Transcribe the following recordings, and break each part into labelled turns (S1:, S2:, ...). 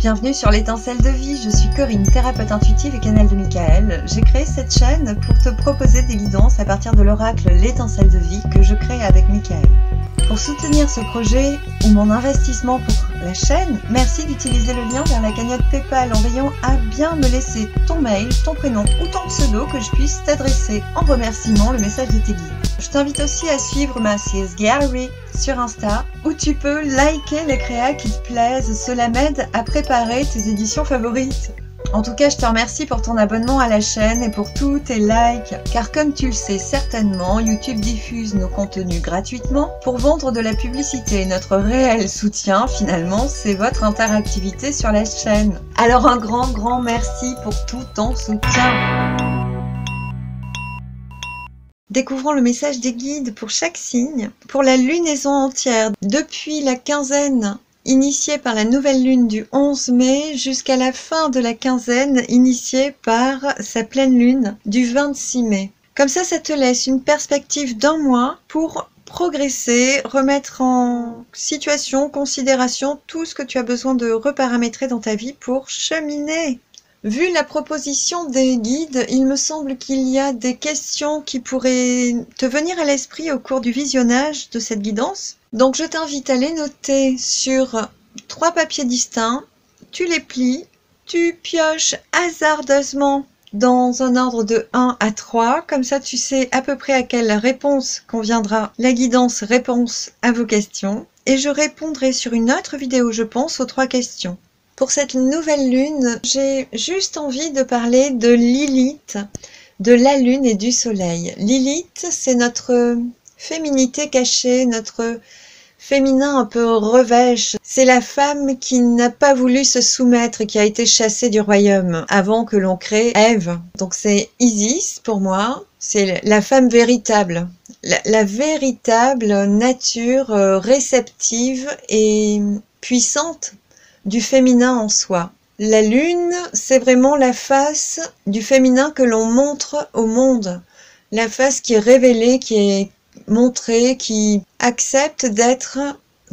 S1: Bienvenue sur l'étincelle de vie, je suis Corinne, thérapeute intuitive et canal de Michael. J'ai créé cette chaîne pour te proposer des guidances à partir de l'oracle l'étincelle de vie que je crée avec Michael. Pour soutenir ce projet ou mon investissement pour la chaîne, merci d'utiliser le lien vers la cagnotte PayPal en veillant à bien me laisser ton mail, ton prénom ou ton pseudo que je puisse t'adresser en remerciement le message de tes guides. Je t'invite aussi à suivre ma CS Gallery sur Insta où tu peux liker les créas qui te plaisent, cela m'aide à préparer tes éditions favorites. En tout cas, je te remercie pour ton abonnement à la chaîne et pour tous tes likes, car comme tu le sais certainement, YouTube diffuse nos contenus gratuitement pour vendre de la publicité. Notre réel soutien, finalement, c'est votre interactivité sur la chaîne. Alors un grand merci pour tout ton soutien. Découvrons le message des guides pour chaque signe, pour la lunaison entière, depuis la quinzaine initiée par la nouvelle lune du 11 mai jusqu'à la fin de la quinzaine initiée par sa pleine lune du 26 mai. Comme ça te laisse une perspective d'un mois pour progresser, remettre en situation, considération tout ce que tu as besoin de reparamétrer dans ta vie pour cheminer. Vu la proposition des guides, il me semble qu'il y a des questions qui pourraient te venir à l'esprit au cours du visionnage de cette guidance. Donc je t'invite à les noter sur 3 papiers distincts, tu les plies, tu pioches hasardeusement dans un ordre de 1 à 3, comme ça tu sais à peu près à quelle réponse conviendra la guidance réponse à vos questions. Et je répondrai sur une autre vidéo, je pense, aux 3 questions. Pour cette nouvelle lune, j'ai juste envie de parler de Lilith, de la lune et du soleil. Lilith, c'est notre féminité cachée, notre féminin un peu revêche. C'est la femme qui n'a pas voulu se soumettre et qui a été chassée du royaume avant que l'on crée Ève. Donc c'est Isis pour moi, c'est la femme véritable. La véritable nature réceptive et puissante du féminin en soi. La lune, c'est vraiment la face du féminin que l'on montre au monde. La face qui est révélée, qui est montrée, qui accepte d'être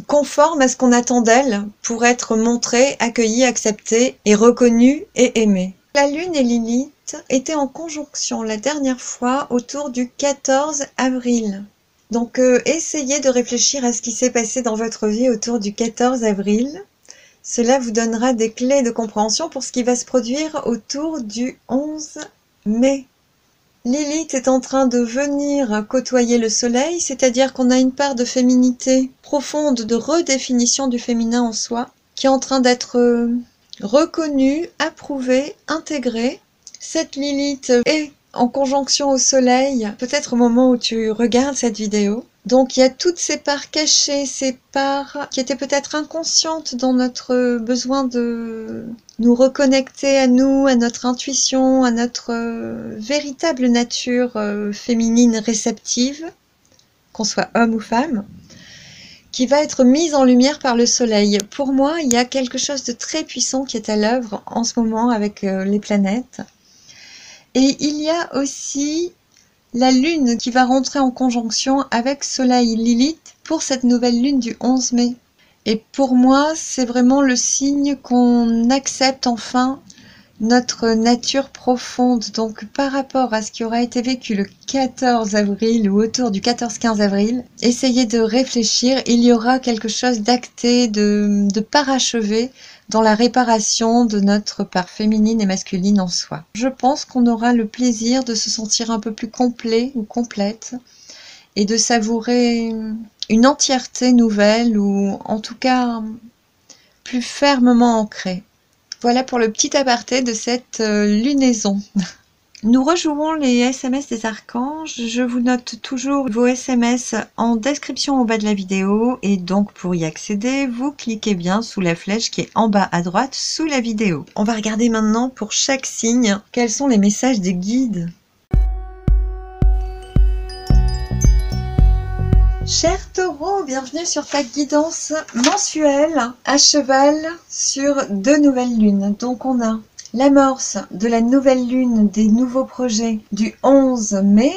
S1: conforme à ce qu'on attend d'elle pour être montrée, accueillie, acceptée et reconnue et aimée. La lune et Lilith étaient en conjonction la dernière fois autour du 14 avril. Donc essayez de réfléchir à ce qui s'est passé dans votre vie autour du 14 avril. Cela vous donnera des clés de compréhension pour ce qui va se produire autour du 11 mai. Lilith est en train de venir côtoyer le soleil, c'est-à-dire qu'on a une part de féminité profonde, de redéfinition du féminin en soi, qui est en train d'être reconnue, approuvée, intégrée. Cette Lilith est en conjonction au soleil, peut-être au moment où tu regardes cette vidéo. Donc il y a toutes ces parts cachées, ces parts qui étaient peut-être inconscientes dans notre besoin de nous reconnecter à nous, à notre intuition, à notre véritable nature féminine réceptive, qu'on soit homme ou femme, qui va être mise en lumière par le soleil. Pour moi, il y a quelque chose de très puissant qui est à l'œuvre en ce moment avec les planètes. Et il y a aussi la lune qui va rentrer en conjonction avec Soleil Lilith pour cette nouvelle lune du 11 mai. Et pour moi, c'est vraiment le signe qu'on accepte enfin notre nature profonde. Donc par rapport à ce qui aura été vécu le 14 avril ou autour du 14-15 avril, essayez de réfléchir. Il y aura quelque chose d'acté, de parachevé dans la réparation de notre part féminine et masculine en soi. Je pense qu'on aura le plaisir de se sentir un peu plus complet ou complète et de savourer une entièreté nouvelle ou en tout cas plus fermement ancrée. Voilà pour le petit aparté de cette lunaison. Nous rejouerons les SMS des archanges. Je vous note toujours vos SMS en description au bas de la vidéo et donc pour y accéder, vous cliquez bien sous la flèche qui est en bas à droite sous la vidéo. On va regarder maintenant pour chaque signe quels sont les messages des guides. Cher Taureau, bienvenue sur ta guidance mensuelle à cheval sur 2 nouvelles lunes. Donc on a l'amorce de la nouvelle lune des nouveaux projets du 11 mai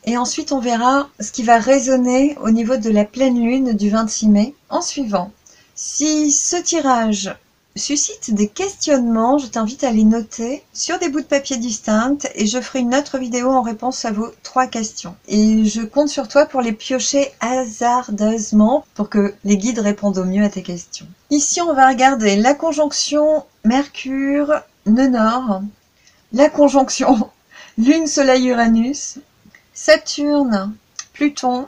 S1: et ensuite on verra ce qui va résonner au niveau de la pleine lune du 26 mai en suivant. Si ce tirage suscitent des questionnements, je t'invite à les noter sur des bouts de papier distincts et je ferai une autre vidéo en réponse à vos 3 questions. Et je compte sur toi pour les piocher hasardeusement pour que les guides répondent au mieux à tes questions. Ici, on va regarder la conjonction Mercure, nœud nord, la conjonction Lune, Soleil, Uranus, Saturne, Pluton,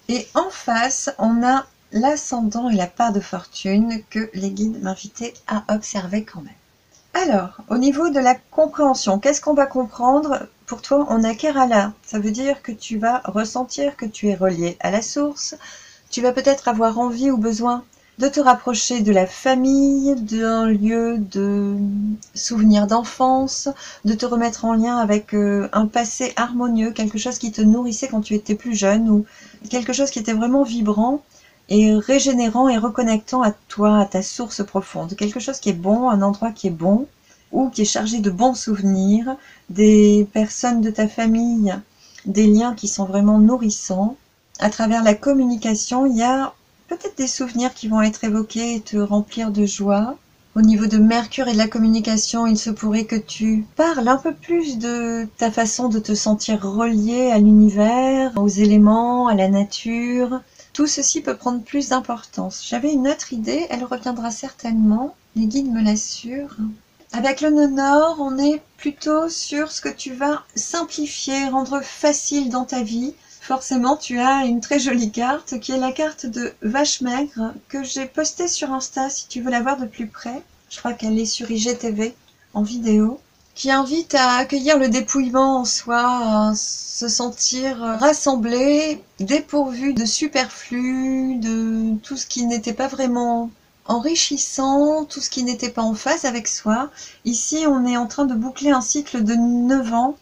S1: et en face, on a l'ascendant et la part de fortune que les guides m'invitaient à observer quand même. Alors, au niveau de la compréhension, qu'est-ce qu'on va comprendre? Pour toi, on a Kerala. Ça veut dire que tu vas ressentir que tu es relié à la source. Tu vas peut-être avoir envie ou besoin de te rapprocher de la famille, d'un lieu de souvenir d'enfance, de te remettre en lien avec un passé harmonieux, quelque chose qui te nourrissait quand tu étais plus jeune ou quelque chose qui était vraiment vibrant et régénérant et reconnectant à toi, à ta source profonde. Quelque chose qui est bon, un endroit qui est bon ou qui est chargé de bons souvenirs, des personnes de ta famille, des liens qui sont vraiment nourrissants. À travers la communication, il y a peut-être des souvenirs qui vont être évoqués et te remplir de joie. Au niveau de Mercure et de la communication, il se pourrait que tu parles un peu plus de ta façon de te sentir relié à l'univers, aux éléments, à la nature. Tout ceci peut prendre plus d'importance. J'avais une autre idée, elle reviendra certainement, les guides me l'assurent. Avec le nœud nord, on est plutôt sur ce que tu vas simplifier, rendre facile dans ta vie. Forcément, tu as une très jolie carte qui est la carte de Vache Maigre que j'ai postée sur Insta si tu veux la voir de plus près. Je crois qu'elle est sur IGTV en vidéo, qui invite à accueillir le dépouillement en soi, à se sentir rassemblé, dépourvu de superflu, de tout ce qui n'était pas vraiment enrichissant, tout ce qui n'était pas en phase avec soi. Ici, on est en train de boucler un cycle de 9 ans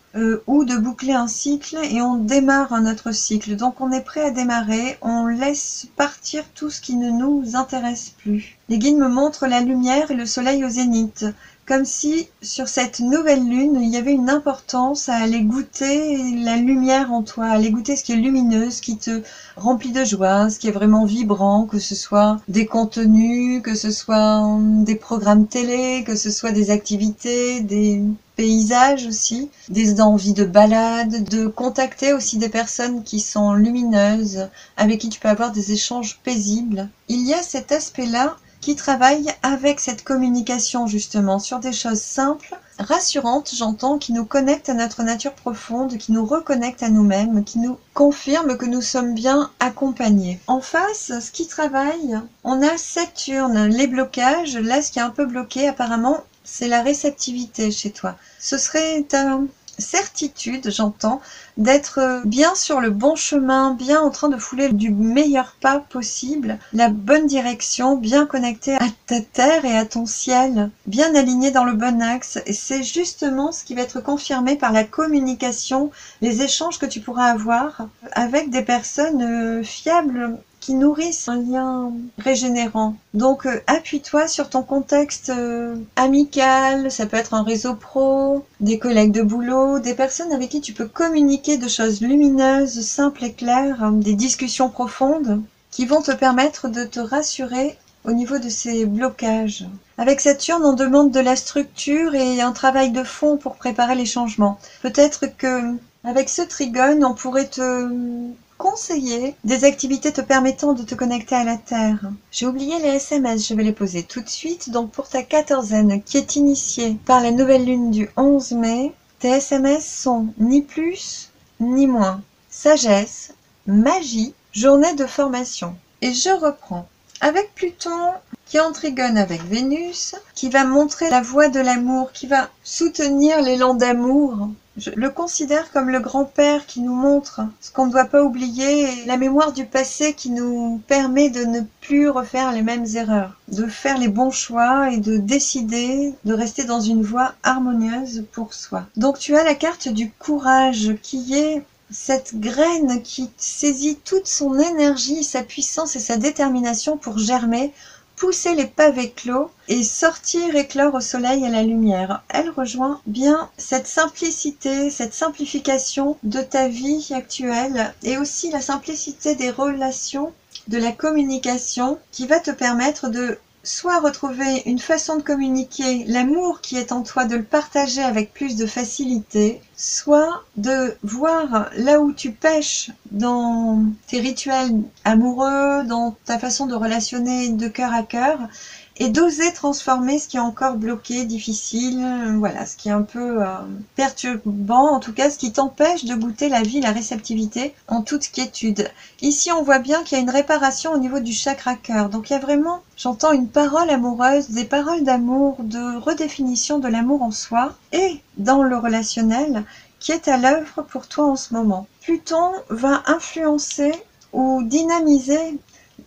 S1: ou de boucler un cycle et on démarre un autre cycle. Donc on est prêt à démarrer, on laisse partir tout ce qui ne nous intéresse plus. Les guides me montrent la lumière et le soleil au zénith. Comme si sur cette nouvelle lune, il y avait une importance à aller goûter la lumière en toi, à aller goûter ce qui est lumineux, ce qui te remplit de joie, ce qui est vraiment vibrant, que ce soit des contenus, que ce soit des programmes télé, que ce soit des activités, des paysages aussi, des envies de balade, de contacter aussi des personnes qui sont lumineuses, avec qui tu peux avoir des échanges paisibles. Il y a cet aspect-là qui travaille avec cette communication justement sur des choses simples, rassurantes, j'entends, qui nous connectent à notre nature profonde, qui nous reconnectent à nous-mêmes, qui nous confirment que nous sommes bien accompagnés. En face, ce qui travaille, on a Saturne, les blocages. Là, ce qui est un peu bloqué apparemment, c'est la réceptivité chez toi. Ce serait ta certitude, j'entends, d'être bien sur le bon chemin, bien en train de fouler du meilleur pas possible, la bonne direction, bien connecté à ta terre et à ton ciel, bien aligné dans le bon axe. Et c'est justement ce qui va être confirmé par la communication, les échanges que tu pourras avoir avec des personnes fiables, qui nourrissent un lien régénérant. Donc appuie-toi sur ton contexte amical, ça peut être un réseau pro, des collègues de boulot, des personnes avec qui tu peux communiquer de choses lumineuses, simples et claires, des discussions profondes qui vont te permettre de te rassurer au niveau de ces blocages. Avec Saturne, on demande de la structure et un travail de fond pour préparer les changements. Peut-être que avec ce trigone, on pourrait te conseiller des activités te permettant de te connecter à la Terre. J'ai oublié les SMS, je vais les poser tout de suite. Donc pour ta quatorzaine qui est initiée par la nouvelle lune du 11 mai, tes SMS sont ni plus ni moins. Sagesse, magie, journée de formation. Et je reprends. Avec Pluton qui est en trigone avec Vénus, qui va montrer la voie de l'amour, qui va soutenir l'élan d'amour. Je le considère comme le grand-père qui nous montre ce qu'on ne doit pas oublier et la mémoire du passé qui nous permet de ne plus refaire les mêmes erreurs, de faire les bons choix et de décider de rester dans une voie harmonieuse pour soi. Donc tu as la carte du courage qui est cette graine qui saisit toute son énergie, sa puissance et sa détermination pour germer, pousser les pavés clos et sortir éclore au soleil et à la lumière. Elle rejoint bien cette simplicité, cette simplification de ta vie actuelle et aussi la simplicité des relations, de la communication qui va te permettre de soit retrouver une façon de communiquer l'amour qui est en toi, de le partager avec plus de facilité, soit de voir là où tu pèches dans tes rituels amoureux, dans ta façon de relationner de cœur à cœur, et d'oser transformer ce qui est encore bloqué, difficile, voilà, ce qui est un peu perturbant, en tout cas ce qui t'empêche de goûter la vie, la réceptivité en toute quiétude. Ici on voit bien qu'il y a une réparation au niveau du chakra cœur, donc il y a vraiment, j'entends une parole amoureuse, des paroles d'amour, de redéfinition de l'amour en soi et dans le relationnel qui est à l'œuvre pour toi en ce moment. Pluton va influencer ou dynamiser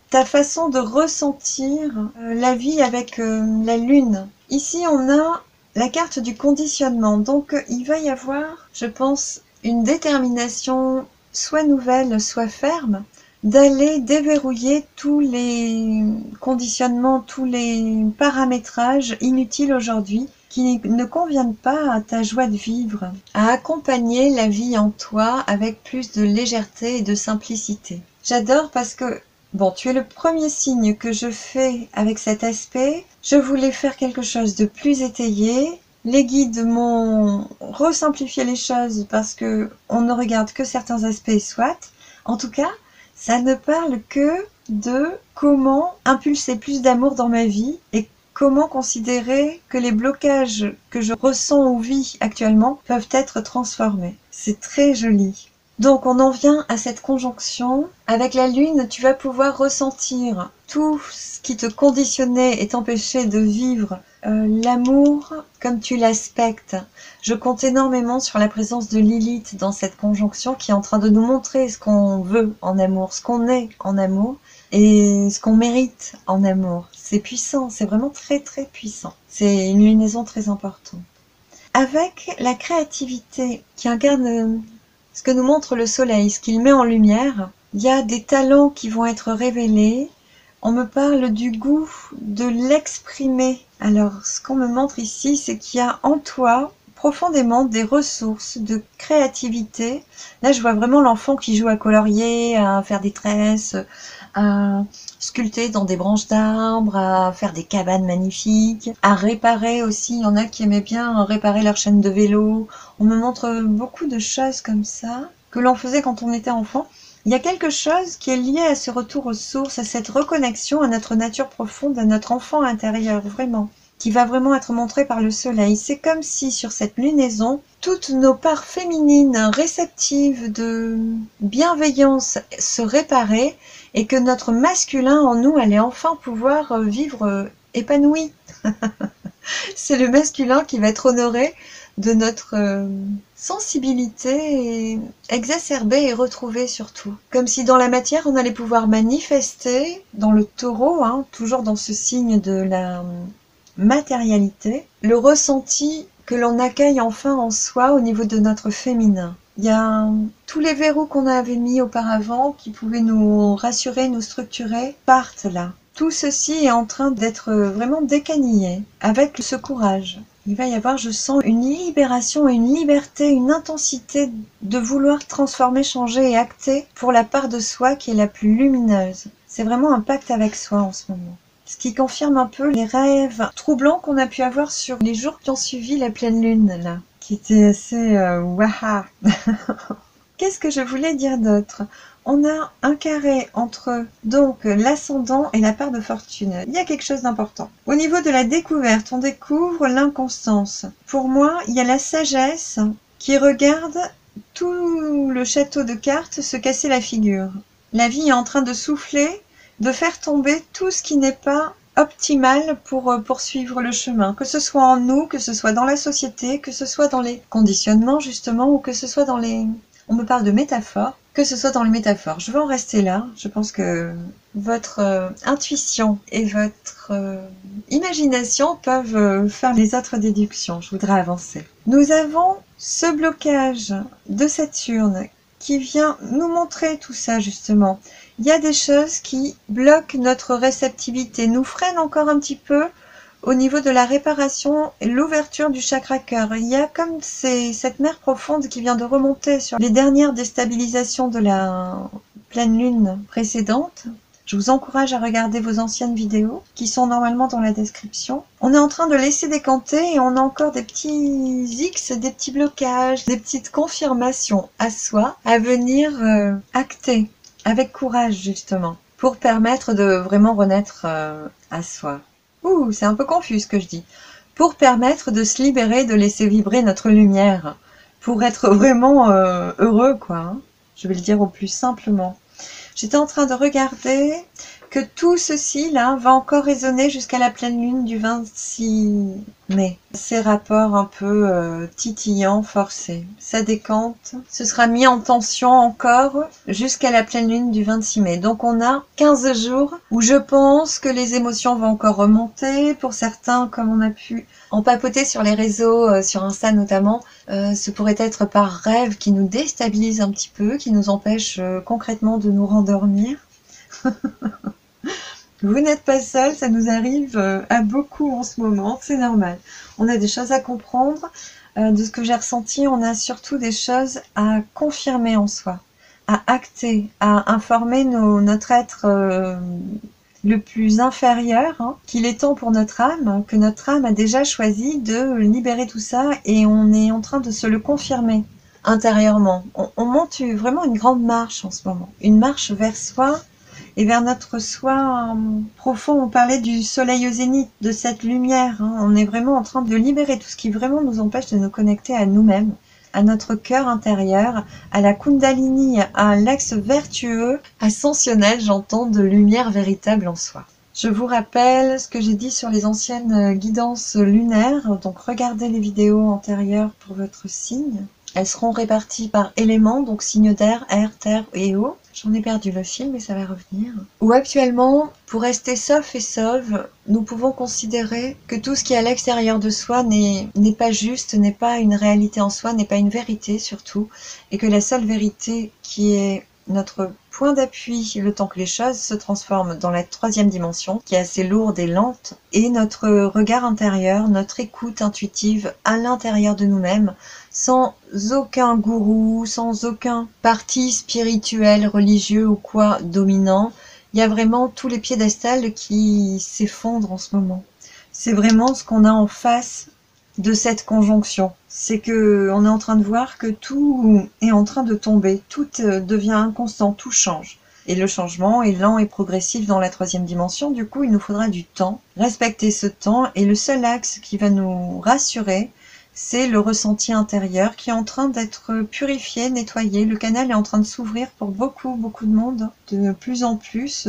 S1: ta façon de ressentir la vie avec la lune. Ici, on a la carte du conditionnement. Donc, il va y avoir, je pense, une détermination soit nouvelle, soit ferme, d'aller déverrouiller tous les conditionnements, tous les paramétrages inutiles aujourd'hui qui ne conviennent pas à ta joie de vivre, à accompagner la vie en toi avec plus de légèreté et de simplicité. J'adore parce que bon, tu es le premier signe que je fais avec cet aspect. Je voulais faire quelque chose de plus étayé. Les guides m'ont resimplifié les choses parce que on ne regarde que certains aspects, soit. En tout cas, ça ne parle que de comment impulser plus d'amour dans ma vie et comment considérer que les blocages que je ressens ou vis actuellement peuvent être transformés. C'est très joli. Donc on en vient à cette conjonction. Avec la lune, tu vas pouvoir ressentir tout ce qui te conditionnait et t'empêchait de vivre l'amour comme tu l'aspectes. Je compte énormément sur la présence de Lilith dans cette conjonction qui est en train de nous montrer ce qu'on veut en amour, ce qu'on est en amour et ce qu'on mérite en amour. C'est puissant, c'est vraiment très très puissant. C'est une lunaison très importante. Avec la créativité qui incarne ce que nous montre le soleil, ce qu'il met en lumière, il y a des talents qui vont être révélés. On me parle du goût de l'exprimer. Alors, ce qu'on me montre ici, c'est qu'il y a en toi profondément des ressources de créativité. Là, je vois vraiment l'enfant qui joue à colorier, à faire des tresses, à sculpter dans des branches d'arbres, à faire des cabanes magnifiques, à réparer aussi. Il y en a qui aimaient bien réparer leur chaîne de vélo. On me montre beaucoup de choses comme ça que l'on faisait quand on était enfant. Il y a quelque chose qui est lié à ce retour aux sources, à cette reconnexion à notre nature profonde, à notre enfant intérieur, vraiment, qui va vraiment être montré par le soleil. C'est comme si sur cette lunaison, toutes nos parts féminines réceptives de bienveillance se réparaient et que notre masculin en nous allait enfin pouvoir vivre épanoui. C'est le masculin qui va être honoré de notre sensibilité exacerbée et retrouvée surtout. Comme si dans la matière, on allait pouvoir manifester, dans le taureau, hein, toujours dans ce signe de la matérialité, le ressenti que l'on accueille enfin en soi au niveau de notre féminin. Il y a tous les verrous qu'on avait mis auparavant, qui pouvaient nous rassurer, nous structurer, partent là. Tout ceci est en train d'être vraiment décanillé avec ce courage. Il va y avoir, je sens, une libération et une liberté, une intensité de vouloir transformer, changer et acter pour la part de soi qui est la plus lumineuse. C'est vraiment un pacte avec soi en ce moment. Ce qui confirme un peu les rêves troublants qu'on a pu avoir sur les jours qui ont suivi la pleine lune, là, qui étaient assez waha. Qu'est-ce que je voulais dire d'autre? On a un carré entre donc l'ascendant et la part de fortune. Il y a quelque chose d'important. Au niveau de la découverte, on découvre l'inconstance. Pour moi, il y a la sagesse qui regarde tout le château de cartes se casser la figure. La vie est en train de souffler, de faire tomber tout ce qui n'est pas optimal pour poursuivre le chemin, que ce soit en nous, que ce soit dans la société, que ce soit dans les conditionnements justement, ou que ce soit dans les... On me parle de métaphores, que ce soit dans les métaphores. Je vais en rester là. Je pense que votre intuition et votre imagination peuvent faire les autres déductions. Je voudrais avancer. Nous avons ce blocage de Saturne qui vient nous montrer tout ça justement. Il y a des choses qui bloquent notre réceptivité, nous freinent encore un petit peu au niveau de la réparation et l'ouverture du chakra cœur. Il y a comme cette mer profonde qui vient de remonter sur les dernières déstabilisations de la pleine lune précédente. Je vous encourage à regarder vos anciennes vidéos qui sont normalement dans la description. On est en train de laisser décanter et on a encore des petits X, des petits blocages, des petites confirmations à soi à venir acter avec courage justement pour permettre de vraiment renaître à soi. Ouh, c'est un peu confus ce que je dis. Pour permettre de se libérer, de laisser vibrer notre lumière. Pour être vraiment heureux, quoi. Hein. Je vais le dire au plus simplement. J'étais en train de regarder que tout ceci, là, va encore résonner jusqu'à la pleine lune du 26 mai. Ces rapports un peu titillants, forcés. Ça décante. Ce sera mis en tension encore jusqu'à la pleine lune du 26 mai. Donc on a 15 jours où je pense que les émotions vont encore remonter. Pour certains, comme on a pu en papoter sur les réseaux, sur Insta notamment, ce pourrait être par rêve qui nous déstabilise un petit peu, qui nous empêche concrètement de nous rendormir. Vous n'êtes pas seul, ça nous arrive à beaucoup en ce moment, c'est normal. On a des choses à comprendre. De ce que j'ai ressenti, on a surtout des choses à confirmer en soi, à acter, à informer notre être le plus inférieur, hein, qu'il est temps pour notre âme, que notre âme a déjà choisi de libérer tout ça et on est en train de se le confirmer intérieurement. On monte vraiment une grande marche en ce moment, une marche vers soi et vers notre soi profond. On parlait du soleil au zénith, de cette lumière. Hein. On est vraiment en train de libérer tout ce qui vraiment nous empêche de nous connecter à nous-mêmes, à notre cœur intérieur, à la Kundalini, à l'axe vertueux, ascensionnel, j'entends, de lumière véritable en soi. Je vous rappelle ce que j'ai dit sur les anciennes guidances lunaires, donc regardez les vidéos antérieures pour votre signe. Elles seront réparties par éléments, donc signes d'air, air, terre et eau. J'en ai perdu le fil, mais ça va revenir. Ou actuellement, pour rester sauf et sauve, nous pouvons considérer que tout ce qui est à l'extérieur de soi n'est pas juste, n'est pas une réalité en soi, n'est pas une vérité surtout, et que la seule vérité qui est notre point d'appui le temps que les choses se transforment dans la troisième dimension, qui est assez lourde et lente, et notre regard intérieur, notre écoute intuitive à l'intérieur de nous-mêmes, sans aucun gourou, sans aucun parti spirituel, religieux ou quoi dominant. Il y a vraiment tous les piédestals qui s'effondrent en ce moment. C'est vraiment ce qu'on a en face de cette conjonction. C'est que on est en train de voir que tout est en train de tomber, tout devient inconstant, tout change. Et le changement est lent et progressif dans la troisième dimension, du coup il nous faudra du temps, respecter ce temps, et le seul axe qui va nous rassurer, c'est le ressenti intérieur qui est en train d'être purifié, nettoyé. Le canal est en train de s'ouvrir pour beaucoup de monde. De plus en plus,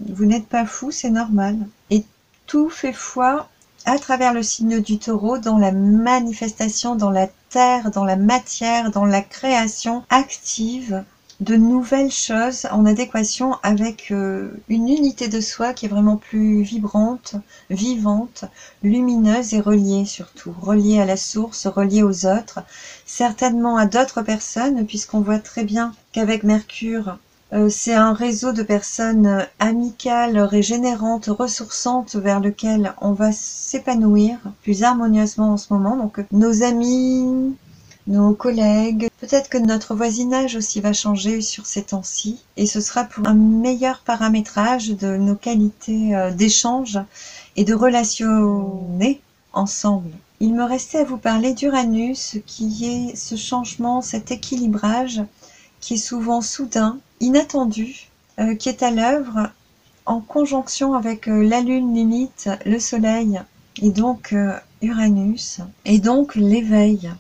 S1: vous n'êtes pas fous, c'est normal. Et tout fait foi à travers le signe du taureau dans la manifestation, dans la terre, dans la matière, dans la création active de nouvelles choses en adéquation avec une unité de soi qui est vraiment plus vibrante, vivante, lumineuse et reliée surtout, reliée à la source, reliée aux autres, certainement à d'autres personnes, puisqu'on voit très bien qu'avec Mercure, c'est un réseau de personnes amicales, régénérantes, ressourçantes vers lequel on va s'épanouir plus harmonieusement en ce moment. Donc nos amis, nos collègues, peut-être que notre voisinage aussi va changer sur ces temps-ci et ce sera pour un meilleur paramétrage de nos qualités d'échange et de relationner ensemble. Il me restait à vous parler d'Uranus qui est ce changement, cet équilibrage qui est souvent soudain, inattendu, qui est à l'œuvre en conjonction avec la lune limite, le soleil et donc Uranus et donc l'éveil.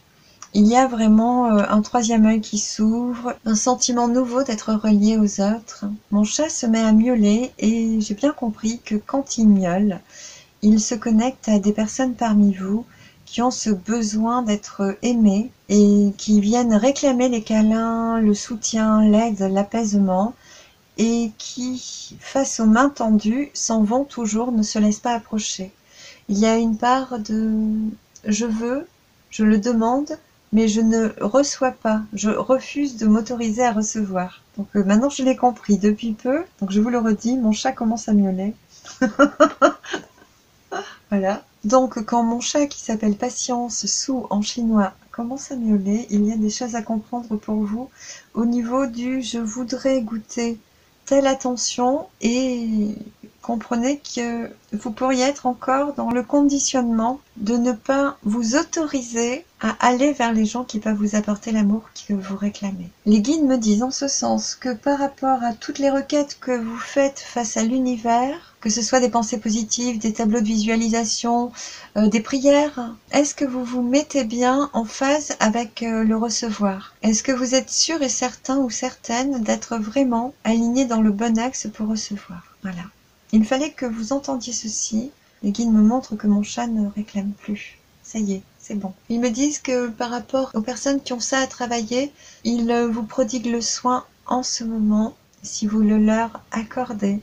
S1: Il y a vraiment un troisième œil qui s'ouvre, un sentiment nouveau d'être relié aux autres. Mon chat se met à miauler et j'ai bien compris que quand il miaule, il se connecte à des personnes parmi vous qui ont ce besoin d'être aimés et qui viennent réclamer les câlins, le soutien, l'aide, l'apaisement et qui, face aux mains tendues, s'en vont toujours, ne se laissent pas approcher. Il y a une part de « je veux », je le demande, mais je ne reçois pas, je refuse de m'autoriser à recevoir. Donc maintenant je l'ai compris depuis peu, donc je vous le redis, mon chat commence à miauler. Voilà. Donc quand mon chat qui s'appelle Patience, Sou en chinois, commence à miauler, il y a des choses à comprendre pour vous au niveau du « je voudrais goûter telle attention et comprenez que vous pourriez être encore dans le conditionnement de ne pas vous autoriser à aller vers les gens qui peuvent vous apporter l'amour que vous réclamez. Les guides me disent en ce sens que par rapport à toutes les requêtes que vous faites face à l'univers, que ce soit des pensées positives, des tableaux de visualisation, des prières, est-ce que vous vous mettez bien en phase avec le recevoir? Est-ce que vous êtes sûr et certain ou certaine d'être vraiment aligné dans le bon axe pour recevoir? Voilà. Il fallait que vous entendiez ceci. Les guides me montrent que mon chat ne réclame plus. Ça y est, c'est bon. Ils me disent que par rapport aux personnes qui ont ça à travailler, ils vous prodiguent le soin en ce moment, si vous le leur accordez.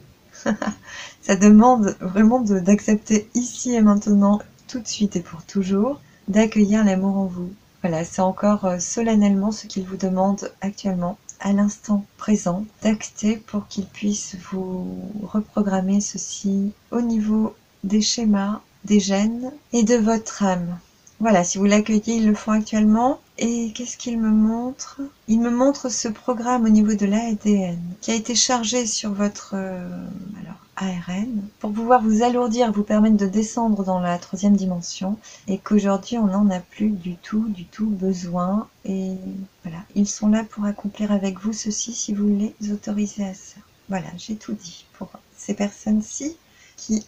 S1: Ça demande vraiment d'accepter ici et maintenant, tout de suite et pour toujours, d'accueillir l'amour en vous. Voilà, c'est encore solennellement ce qu'ils vous demandent actuellement, à l'instant présent, d'acter pour qu'ils puissent vous reprogrammer ceci au niveau des schémas, des gènes et de votre âme. Voilà, si vous l'accueillez, ils le font actuellement. Et qu'est-ce qu'il me montre? Il me montre ce programme au niveau de l'ADN qui a été chargé sur votre ARN pour pouvoir vous alourdir, vous permettre de descendre dans la 3e dimension et qu'aujourd'hui on n'en a plus du tout besoin. Et voilà, ils sont là pour accomplir avec vous ceci si vous les autorisez à ça. Voilà, j'ai tout dit pour ces personnes-ci qui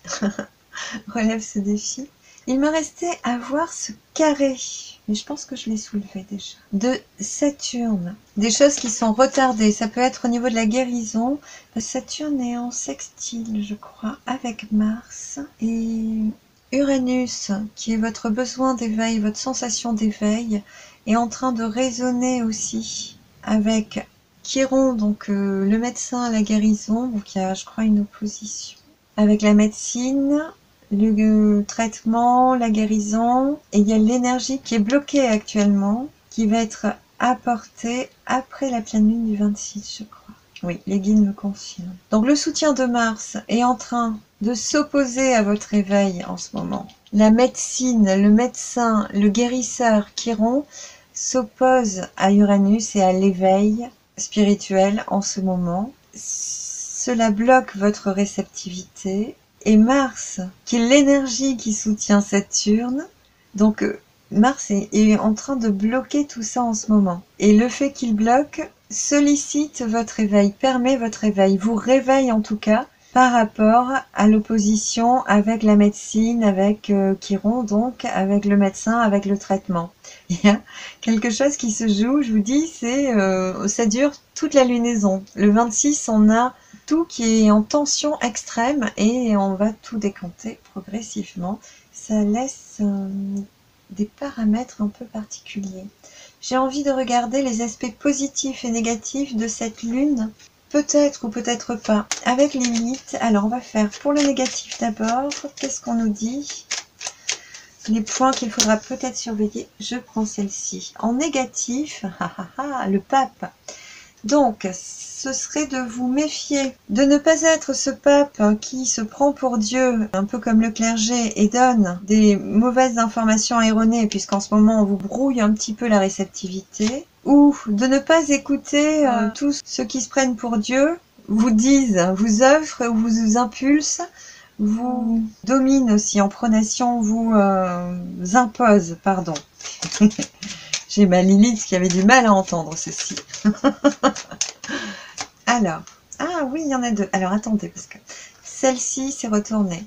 S1: relèvent ce défi. Il me restait à voir ce carré, mais je pense que je l'ai soulevé déjà, de Saturne. Des choses qui sont retardées, ça peut être au niveau de la guérison. Saturne est en sextile, je crois, avec Mars. Et Uranus, qui est votre besoin d'éveil, votre sensation d'éveil, est en train de résonner aussi avec Chiron, donc le médecin, la guérison. Donc il y a, je crois, une opposition. Avec la médecine, le traitement, la guérison, et il y a l'énergie qui est bloquée actuellement, qui va être apportée après la pleine lune du 26, je crois. Oui, les guides me confirment. Donc le soutien de Mars est en train de s'opposer à votre éveil en ce moment. La médecine, le médecin, le guérisseur Chiron s'oppose à Uranus et à l'éveil spirituel en ce moment. Cela bloque votre réceptivité. Et Mars, qui est l'énergie qui soutient Saturne, donc Mars est en train de bloquer tout ça en ce moment. Et le fait qu'il bloque sollicite votre éveil, permet votre éveil, vous réveille en tout cas par rapport à l'opposition avec la médecine, avec Chiron, donc avec le médecin, avec le traitement. Il y a quelque chose qui se joue, je vous dis, ça dure toute la lunaison. Le 26, on a tout qui est en tension extrême et on va tout décanter progressivement. Ça laisse des paramètres un peu particuliers. J'ai envie de regarder les aspects positifs et négatifs de cette lune, peut-être ou peut-être pas, avec Lilith. Alors on va faire pour le négatif d'abord. Qu'est-ce qu'on nous dit? Les points qu'il faudra peut-être surveiller. Je prends celle-ci. En négatif, le pape. Donc, ce serait de vous méfier, de ne pas être ce pape qui se prend pour Dieu, un peu comme le clergé, et donne des mauvaises informations erronées, puisqu'en ce moment on vous brouille un petit peu la réceptivité, ou de ne pas écouter tous ceux qui se prennent pour Dieu, vous disent, vous offrent, ou vous impulsent, vous dominent aussi en pronation, vous imposent, pardon. J'ai ma Lilith qui avait du mal à entendre ceci. Alors, ah oui, il y en a deux. Alors attendez, parce que celle-ci s'est retournée.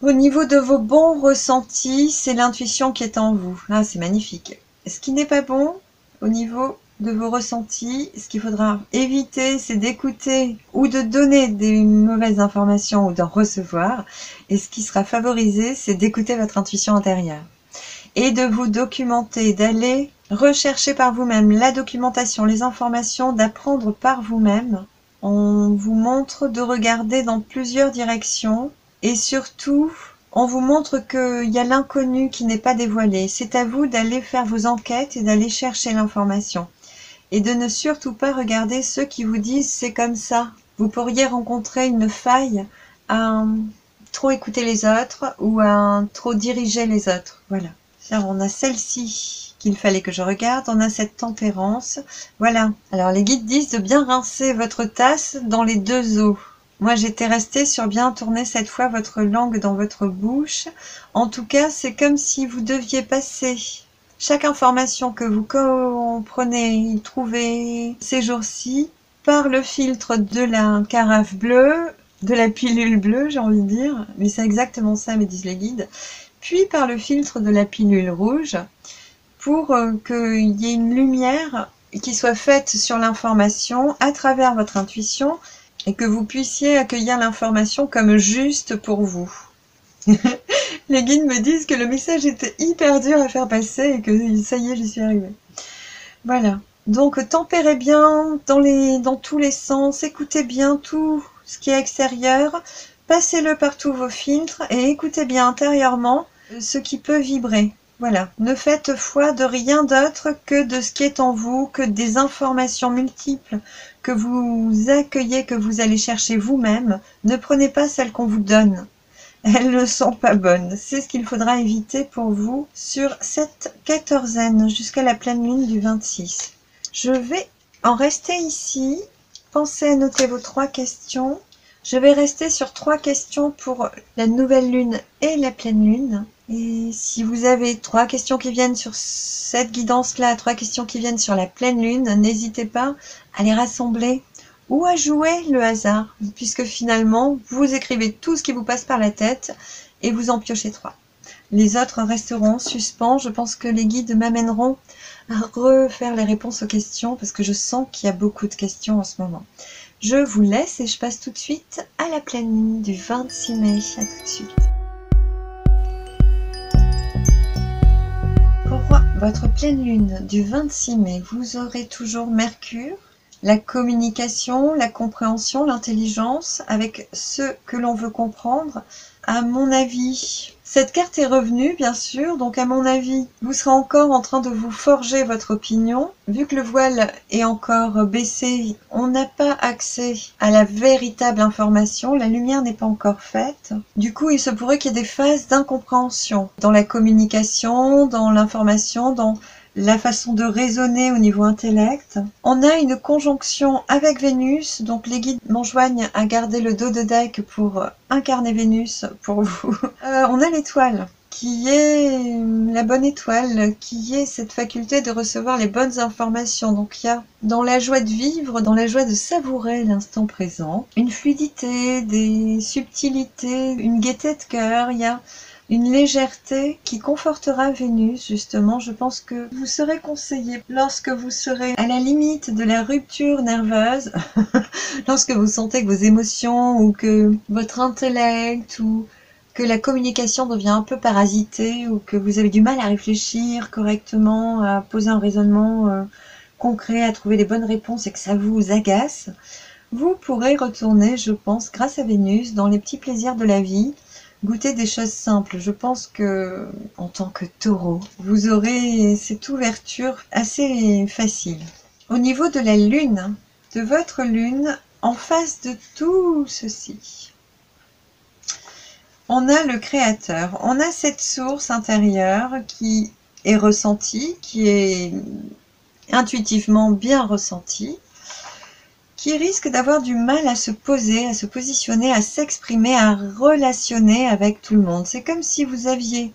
S1: Au niveau de vos bons ressentis, c'est l'intuition qui est en vous. Ah, c'est magnifique. Ce qui n'est pas bon, au niveau de vos ressentis, ce qu'il faudra éviter, c'est d'écouter ou de donner des mauvaises informations ou d'en recevoir. Et ce qui sera favorisé, c'est d'écouter votre intuition intérieure. Et de vous documenter, d'aller rechercher par vous-même la documentation, les informations, d'apprendre par vous-même. On vous montre de regarder dans plusieurs directions et surtout, on vous montre qu'il y a l'inconnu qui n'est pas dévoilé. C'est à vous d'aller faire vos enquêtes et d'aller chercher l'information. Et de ne surtout pas regarder ceux qui vous disent « c'est comme ça ». Vous pourriez rencontrer une faille à trop écouter les autres ou à trop diriger les autres. Voilà. Alors, on a celle-ci qu'il fallait que je regarde. On a cette tempérance. Voilà. Alors, les guides disent de bien rincer votre tasse dans les 2 eaux. Moi, j'étais restée sur bien tourner cette fois votre langue dans votre bouche. En tout cas, c'est comme si vous deviez passer chaque information que vous comprenez, trouvez ces jours-ci par le filtre de la carafe bleue, de la pilule bleue, j'ai envie de dire. Mais c'est exactement ça, me disent les guides. Puis par le filtre de la pilule rouge pour qu'il y ait une lumière qui soit faite sur l'information à travers votre intuition et que vous puissiez accueillir l'information comme juste pour vous. Les guides me disent que le message était hyper dur à faire passer et que ça y est, j'y suis arrivée. Voilà. Donc tempérez bien dans tous les sens, écoutez bien tout ce qui est extérieur, passez-le par tous vos filtres et écoutez bien intérieurement ce qui peut vibrer. Voilà, ne faites foi de rien d'autre que de ce qui est en vous, que des informations multiples que vous accueillez, que vous allez chercher vous-même. Ne prenez pas celles qu'on vous donne. Elles ne sont pas bonnes. C'est ce qu'il faudra éviter pour vous sur cette quatorzaine jusqu'à la pleine lune du 26. Je vais en rester ici. Pensez à noter vos 3 questions. Je vais rester sur 3 questions pour la nouvelle lune et la pleine lune. Et si vous avez 3 questions qui viennent sur cette guidance-là, 3 questions qui viennent sur la pleine lune, n'hésitez pas à les rassembler ou à jouer le hasard, puisque finalement, vous écrivez tout ce qui vous passe par la tête et vous en piochez 3. Les autres resteront en suspens. Je pense que les guides m'amèneront à refaire les réponses aux questions, parce que je sens qu'il y a beaucoup de questions en ce moment. Je vous laisse et je passe tout de suite à la pleine lune du 26 mai. À tout de suite. Pour votre pleine lune du 26 mai, vous aurez toujours Mercure, la communication, la compréhension, l'intelligence avec ce que l'on veut comprendre. À mon avis, cette carte est revenue, bien sûr, donc à mon avis, vous serez encore en train de vous forger votre opinion. Vu que le voile est encore baissé, on n'a pas accès à la véritable information, la lumière n'est pas encore faite. Du coup, il se pourrait qu'il y ait des phases d'incompréhension dans la communication, dans l'information, dans la façon de raisonner au niveau intellect. On a une conjonction avec Vénus, donc les guides m'enjoignent à garder le dos de deck pour incarner Vénus pour vous. On a l'étoile, qui est la bonne étoile, qui est cette faculté de recevoir les bonnes informations. Donc il y a dans la joie de vivre, dans la joie de savourer l'instant présent, une fluidité, des subtilités, une gaieté de cœur, il y a une légèreté qui confortera Vénus, justement. Je pense que vous serez conseillé lorsque vous serez à la limite de la rupture nerveuse, lorsque vous sentez que vos émotions ou que votre intellect ou que la communication devient un peu parasitée ou que vous avez du mal à réfléchir correctement, à poser un raisonnement concret, à trouver les bonnes réponses et que ça vous agace, vous pourrez retourner, je pense, grâce à Vénus, dans les petits plaisirs de la vie, goûter des choses simples. Je pense que, en tant que taureau, vous aurez cette ouverture assez facile. Au niveau de la lune, de votre lune, en face de tout ceci, on a le créateur. On a cette source intérieure qui est ressentie, qui est intuitivement bien ressentie, qui risque d'avoir du mal à se poser, à se positionner, à s'exprimer, à relationner avec tout le monde. C'est comme si vous aviez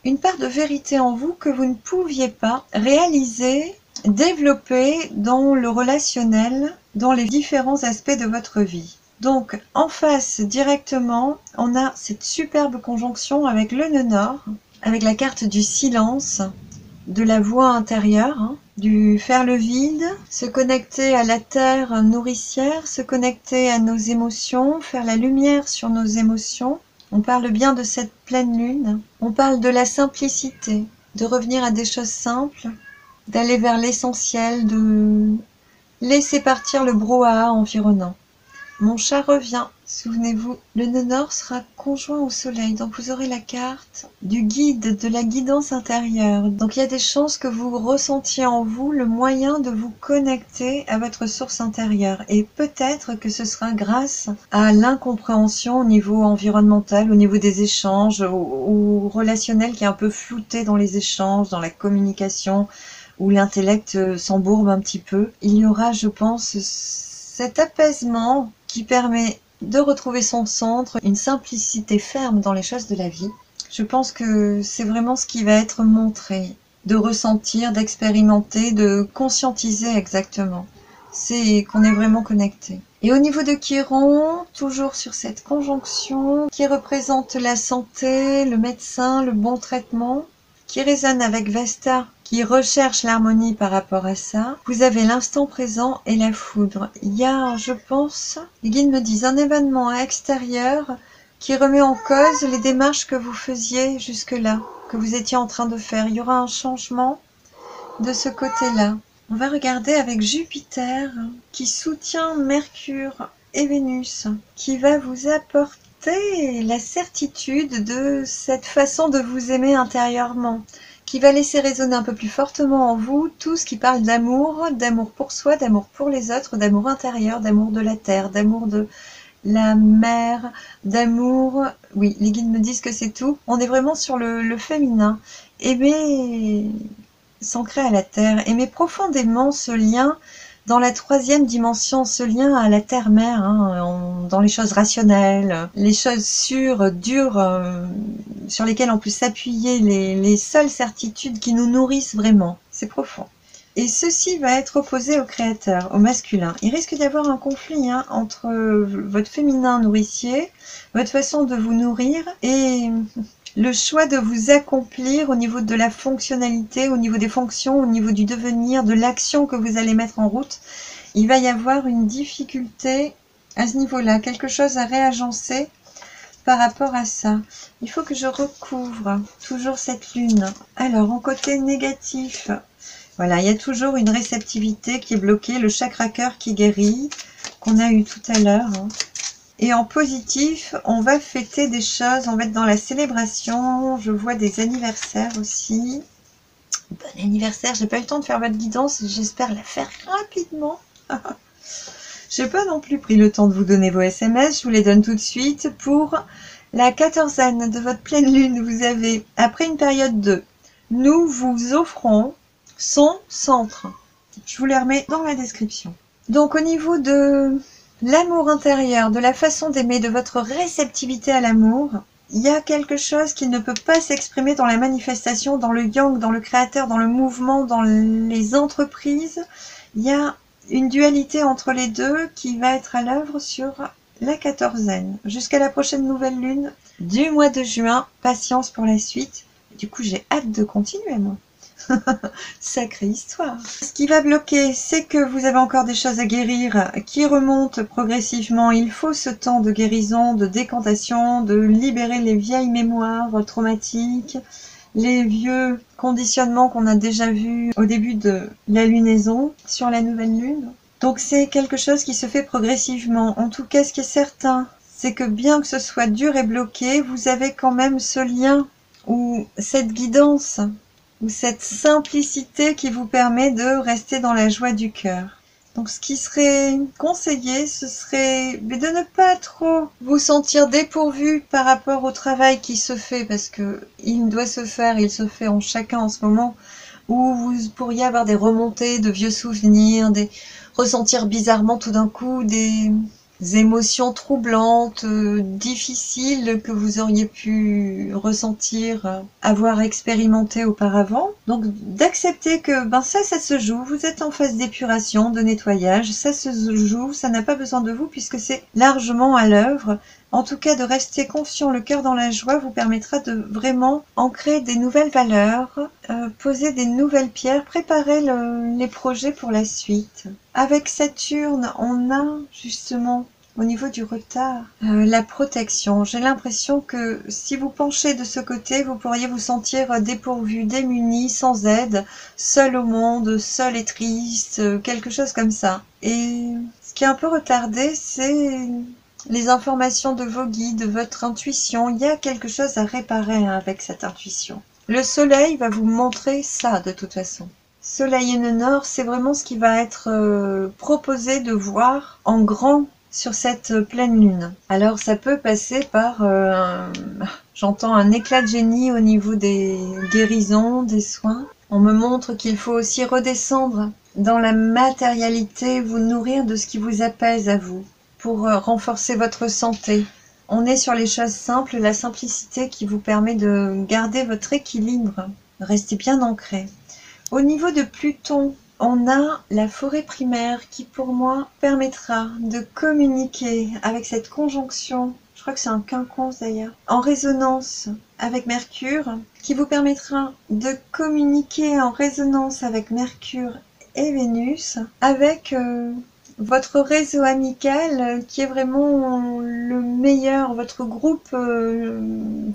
S1: une part de vérité en vous que vous ne pouviez pas réaliser, développer dans le relationnel, dans les différents aspects de votre vie. Donc, en face, directement, on a cette superbe conjonction avec le nœud nord, avec la carte du silence, de la voix intérieure, du faire le vide, se connecter à la terre nourricière, se connecter à nos émotions, faire la lumière sur nos émotions. On parle bien de cette pleine lune. On parle de la simplicité, de revenir à des choses simples, d'aller vers l'essentiel, de laisser partir le brouhaha environnant. Mon chat revient. Souvenez-vous, le nœud nord sera conjoint au soleil, donc vous aurez la carte du guide, de la guidance intérieure. Donc il y a des chances que vous ressentiez en vous le moyen de vous connecter à votre source intérieure. Et peut-être que ce sera grâce à l'incompréhension au niveau environnemental, au niveau des échanges, ou relationnel qui est un peu flouté dans les échanges, dans la communication, où l'intellect s'embourbe un petit peu. Il y aura, je pense, cet apaisement qui permet de retrouver son centre, une simplicité ferme dans les choses de la vie. Je pense que c'est vraiment ce qui va être montré, de ressentir, d'expérimenter, de conscientiser exactement. C'est qu'on est vraiment connecté. Et au niveau de Chiron, toujours sur cette conjonction qui représente la santé, le médecin, le bon traitement, qui résonne avec Vesta, qui recherche l'harmonie par rapport à ça. Vous avez l'instant présent et la foudre. Il y a, je pense, les guides me disent, un événement extérieur qui remet en cause les démarches que vous faisiez jusque-là, que vous étiez en train de faire. Il y aura un changement de ce côté-là. On va regarder avec Jupiter, qui soutient Mercure et Vénus, qui va vous apporter la certitude de cette façon de vous aimer intérieurement, qui va laisser résonner un peu plus fortement en vous tout ce qui parle d'amour pour soi, d'amour pour les autres, d'amour intérieur, d'amour de la terre, d'amour de la mer, d'amour. Oui, les guides me disent que c'est tout. On est vraiment sur le féminin. Aimer s'ancrer à la terre, aimer profondément ce lien dans la troisième dimension, ce lien à la terre-mère, dans les choses rationnelles, les choses sûres, dures, sur lesquelles on peut s'appuyer, les seules certitudes qui nous nourrissent vraiment. C'est profond. Et ceci va être opposé au créateur, au masculin. Il risque d'y avoir un conflit entre votre féminin nourricier, votre façon de vous nourrir, et le choix de vous accomplir au niveau de la fonctionnalité, au niveau des fonctions, au niveau du devenir, de l'action que vous allez mettre en route. Il va y avoir une difficulté à ce niveau-là, quelque chose à réagencer par rapport à ça. Il faut que je recouvre toujours cette lune. Alors, en côté négatif, voilà, il y a toujours une réceptivité qui est bloquée, le chakra cœur qui guérit, qu'on a eu tout à l'heure. Et en positif, on va fêter des choses, on va être dans la célébration. Je vois des anniversaires aussi. Bon anniversaire, j'ai pas eu le temps de faire votre guidance, j'espère la faire rapidement. J'ai pas non plus pris le temps de vous donner vos SMS, je vous les donne tout de suite. Pour la 14e de votre pleine lune, vous avez, après une période de « Nous vous offrons son centre ». Je vous les remets dans la description. Donc au niveau de l'amour intérieur, de la façon d'aimer, de votre réceptivité à l'amour, il y a quelque chose qui ne peut pas s'exprimer dans la manifestation, dans le yang, dans le créateur, dans le mouvement, dans les entreprises. Il y a une dualité entre les deux qui va être à l'œuvre sur la 14e, jusqu'à la prochaine nouvelle lune du mois de juin. Patience pour la suite. Du coup, j'ai hâte de continuer, moi. Sacrée histoire. Ce qui va bloquer, c'est que vous avez encore des choses à guérir qui remontent progressivement. Il faut ce temps de guérison, de décantation, de libérer les vieilles mémoires traumatiques, les vieux conditionnements qu'on a déjà vus au début de la lunaison sur la nouvelle lune. Donc c'est quelque chose qui se fait progressivement. En tout cas, ce qui est certain, c'est que bien que ce soit dur et bloqué, vous avez quand même ce lien ou cette guidance ou cette simplicité qui vous permet de rester dans la joie du cœur. Donc ce qui serait conseillé, ce serait de ne pas trop vous sentir dépourvu par rapport au travail qui se fait, parce que il doit se faire, il se fait en chacun en ce moment, où vous pourriez avoir des remontées de vieux souvenirs, ressentir bizarrement tout d'un coup des émotions troublantes, difficiles que vous auriez pu ressentir, avoir expérimenté auparavant. Donc d'accepter que ça se joue, vous êtes en phase d'épuration, de nettoyage, ça se joue, ça n'a pas besoin de vous puisque c'est largement à l'œuvre. En tout cas, de rester confiant, le cœur dans la joie, vous permettra de vraiment ancrer des nouvelles valeurs, poser des nouvelles pierres, préparer les projets pour la suite. Avec Saturne, on a justement au niveau du retard, la protection. J'ai l'impression que si vous penchez de ce côté, vous pourriez vous sentir dépourvu, démuni, sans aide, seul au monde, seul et triste, quelque chose comme ça. Et ce qui est un peu retardé, c'est les informations de vos guides, de votre intuition. Il y a quelque chose à réparer hein, avec cette intuition. Le soleil va vous montrer ça de toute façon. Soleil et le nord, c'est vraiment ce qui va être proposé de voir en grand sur cette pleine lune. Alors ça peut passer par, j'entends un éclat de génie au niveau des guérisons, des soins. On me montre qu'il faut aussi redescendre dans la matérialité, vous nourrir de ce qui vous apaise à vous, pour renforcer votre santé. On est sur les choses simples, la simplicité qui vous permet de garder votre équilibre. Restez bien ancré. Au niveau de Pluton, on a la forêt primaire qui pour moi permettra de communiquer avec cette conjonction, je crois que c'est un quinconce d'ailleurs, en résonance avec Mercure, qui vous permettra de communiquer en résonance avec Mercure et Vénus, avec votre réseau amical qui est vraiment le meilleur, votre groupe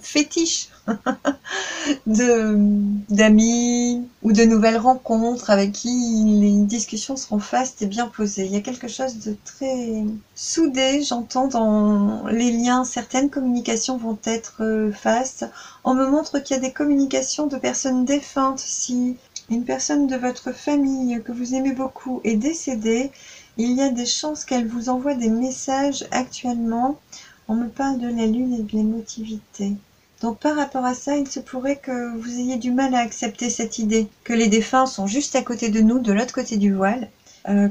S1: fétiche d'amis ou de nouvelles rencontres avec qui les discussions seront fastes et bien posées. Il y a quelque chose de très soudé, j'entends dans les liens, certaines communications vont être fastes. On me montre qu'il y a des communications de personnes défuntes. Si une personne de votre famille que vous aimez beaucoup est décédée, il y a des chances qu'elle vous envoie des messages actuellement. On me parle de la lune et de l'émotivité. Donc par rapport à ça, il se pourrait que vous ayez du mal à accepter cette idée que les défunts sont juste à côté de nous, de l'autre côté du voile,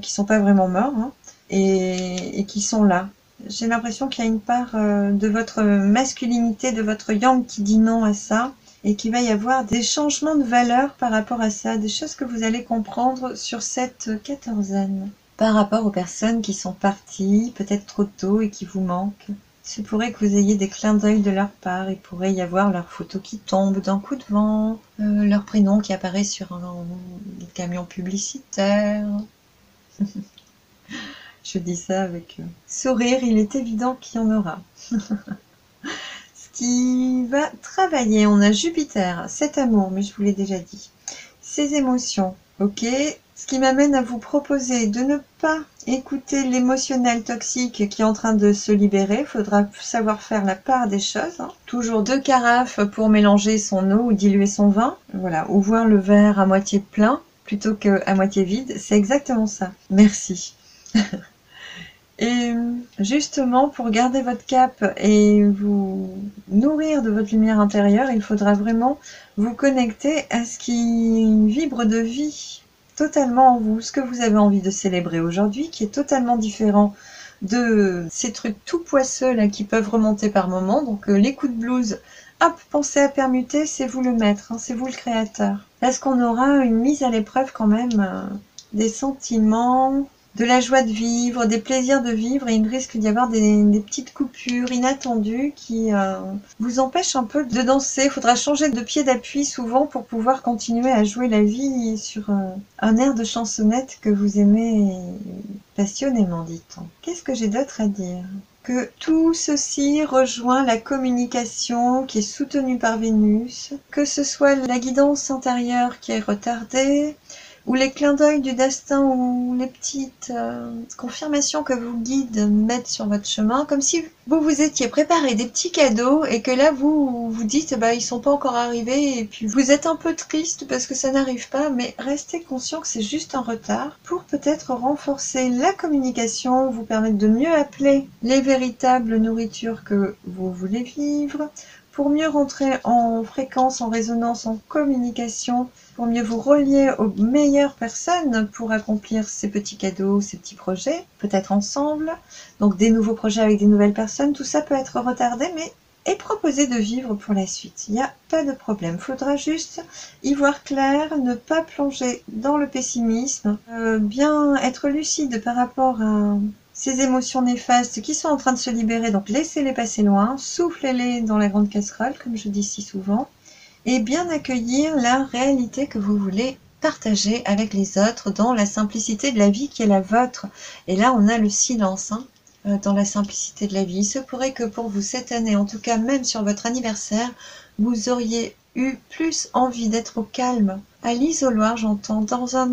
S1: qui sont pas vraiment morts, hein, et qui sont là. J'ai l'impression qu'il y a une part de votre masculinité, de votre yang qui dit non à ça, et qu'il va y avoir des changements de valeur par rapport à ça, des choses que vous allez comprendre sur cette quatorzaine. Par rapport aux personnes qui sont parties, peut-être trop tôt et qui vous manquent. Il se pourrait que vous ayez des clins d'œil de leur part. Il pourrait y avoir leur photo qui tombe d'un coup de vent, leur prénom qui apparaît sur un camion publicitaire. Je dis ça avec sourire, il est évident qu'il y en aura. Ce qui va travailler, on a Jupiter, cet amour, mais je vous l'ai déjà dit. Ces émotions, ok. Ce qui m'amène à vous proposer de ne pas écouter l'émotionnel toxique qui est en train de se libérer. Il faudra savoir faire la part des choses. Hein. Toujours 2 carafes pour mélanger son eau ou diluer son vin. Voilà, ou voir le verre à moitié plein plutôt qu'à moitié vide. C'est exactement ça. Merci. Et justement, pour garder votre cap et vous nourrir de votre lumière intérieure, il faudra vraiment vous connecter à ce qui vibre de vie totalement en vous, ce que vous avez envie de célébrer aujourd'hui, qui est totalement différent de ces trucs tout poisseux là qui peuvent remonter par moments. Donc les coups de blues, hop, pensez à permuter, c'est vous le maître, hein, c'est vous le créateur. Est-ce qu'on aura une mise à l'épreuve quand même des sentiments, de la joie de vivre, des plaisirs de vivre, et il risque d'y avoir des petites coupures inattendues qui vous empêchent un peu de danser. Il faudra changer de pied d'appui souvent pour pouvoir continuer à jouer la vie sur un air de chansonnette que vous aimez passionnément, dit-on. Qu'est-ce que j'ai d'autre à dire ? Que tout ceci rejoint la communication qui est soutenue par Vénus, que ce soit la guidance intérieure qui est retardée, ou les clins d'œil du destin, ou les petites confirmations que vos guides mettent sur votre chemin, comme si vous vous étiez préparé des petits cadeaux et que là vous vous dites bah ils sont pas encore arrivés et puis vous êtes un peu triste parce que ça n'arrive pas, mais restez conscient que c'est juste un retard pour peut-être renforcer la communication, vous permettre de mieux appeler les véritables nourritures que vous voulez vivre, pour mieux rentrer en fréquence, en résonance, en communication, pour mieux vous relier aux meilleures personnes pour accomplir ces petits cadeaux, ces petits projets, peut-être ensemble. Donc des nouveaux projets avec des nouvelles personnes, tout ça peut être retardé, mais est proposé de vivre pour la suite. Il n'y a pas de problème. Il faudra juste y voir clair, ne pas plonger dans le pessimisme, bien être lucide par rapport à ces émotions néfastes qui sont en train de se libérer, donc laissez-les passer loin, soufflez-les dans la grande casserole, comme je dis si souvent, et bien accueillir la réalité que vous voulez partager avec les autres dans la simplicité de la vie qui est la vôtre. Et là, on a le silence, hein, dans la simplicité de la vie. Il se pourrait que pour vous, cette année, en tout cas même sur votre anniversaire, vous auriez eu plus envie d'être au calme, à l'isoloir, j'entends, dans un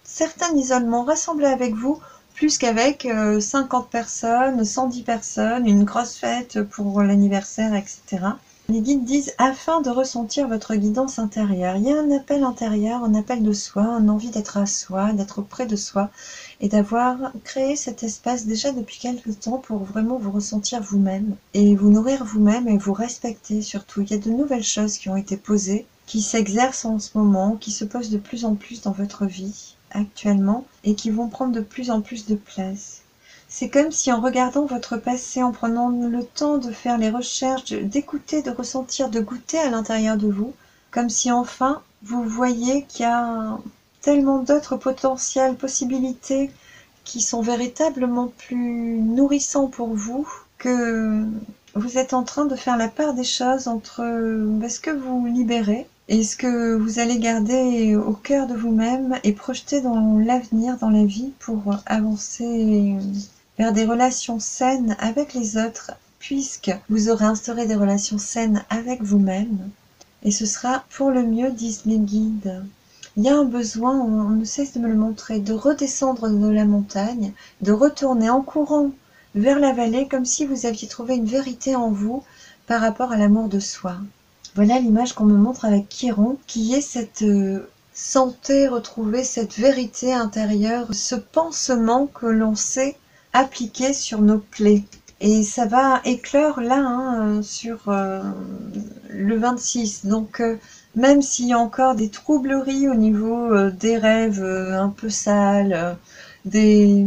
S1: certain isolement, rassemblé avec vous, plus qu'avec 50 personnes, 110 personnes, une grosse fête pour l'anniversaire, etc. Les guides disent afin de ressentir votre guidance intérieure. Il y a un appel intérieur, un appel de soi, une envie d'être à soi, d'être auprès de soi et d'avoir créé cet espace déjà depuis quelques temps pour vraiment vous ressentir vous-même et vous nourrir vous-même et vous respecter surtout. Il y a de nouvelles choses qui ont été posées, qui s'exercent en ce moment, qui se posent de plus en plus dans votre vie actuellement et qui vont prendre de plus en plus de place. C'est comme si en regardant votre passé, en prenant le temps de faire les recherches, d'écouter, de ressentir, de goûter à l'intérieur de vous, comme si enfin vous voyez qu'il y a tellement d'autres potentiels, possibilités qui sont véritablement plus nourrissants pour vous, que vous êtes en train de faire la part des choses entre ce que vous libérez et ce que vous allez garder au cœur de vous-même et projeter dans l'avenir, dans la vie, pour avancer vers des relations saines avec les autres, puisque vous aurez instauré des relations saines avec vous-même. Et ce sera pour le mieux, disent les guides. Il y a un besoin, on ne cesse de me le montrer, de redescendre de la montagne, de retourner en courant vers la vallée, comme si vous aviez trouvé une vérité en vous par rapport à l'amour de soi. Voilà l'image qu'on me montre avec Chiron, qui est cette santé retrouvée, cette vérité intérieure, ce pansement que l'on sait appliquer sur nos plaies. Et ça va éclore là, sur le 26. Donc, même s'il y a encore des troubleries au niveau des rêves un peu sales, des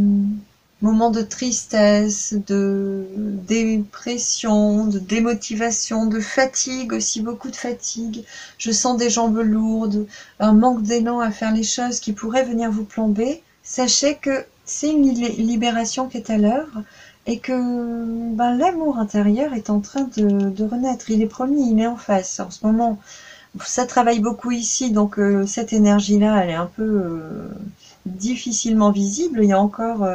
S1: moments de tristesse, de dépression, de démotivation, de fatigue aussi, beaucoup de fatigue. Je sens des jambes lourdes, un manque d'élan à faire les choses qui pourraient venir vous plomber. Sachez que c'est une libération qui est à l'œuvre et que l'amour intérieur est en train de renaître. Il est promis, il est en face. En ce moment, ça travaille beaucoup ici, donc cette énergie-là, elle est un peu difficilement visible. Il y a encore